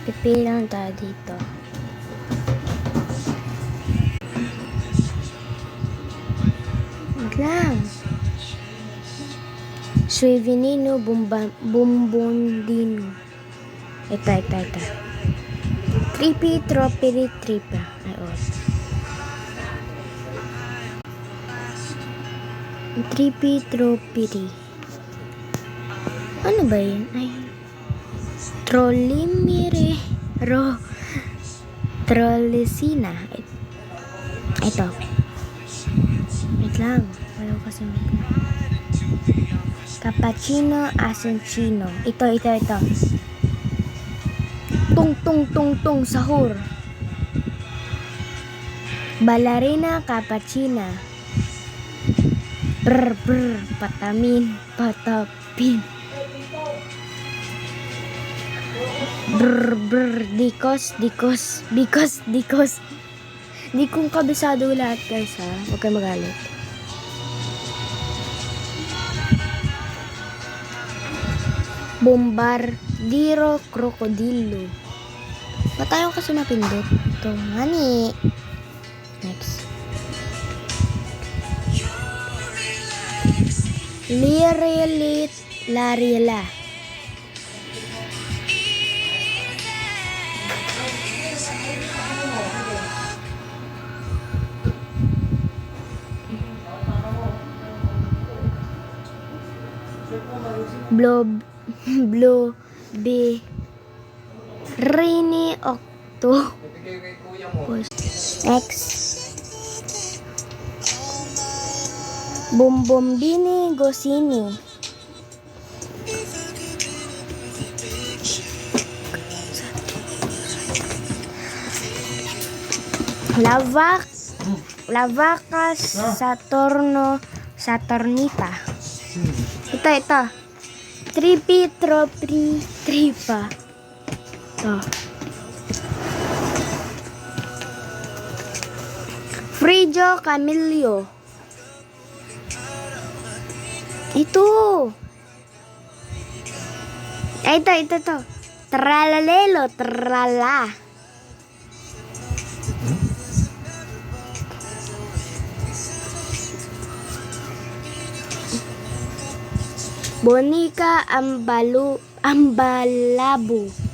Pipili lang tayo dito. Wait lang. Suivinino Bumbondino. Ito. 3P Tropiri Tripa. Ay, oh. 3P Tropiri. Ano ba yan? Ay. Trollimere. Trollisina. Ito. Wait lang. Wala ko kasi Cappuccino Asencino. Ito. Tung sahur. Ballerina Cappuccina. Patapin. Dikos. Di kong kabisado lahat guys ha. Huwag kayo magalit. Bombardiro Crocodilo. Ba't tayo kasi mapindot? Ito, ngani. Next. Lariela. Rini Octo. Next. Bombombini Gosini. Lavacas Saturnita. Ito. 3P Tropri Tripa. Ito. Frigio Camilio. Ito. Tralalelo. Trala. Bonica Ambalabo.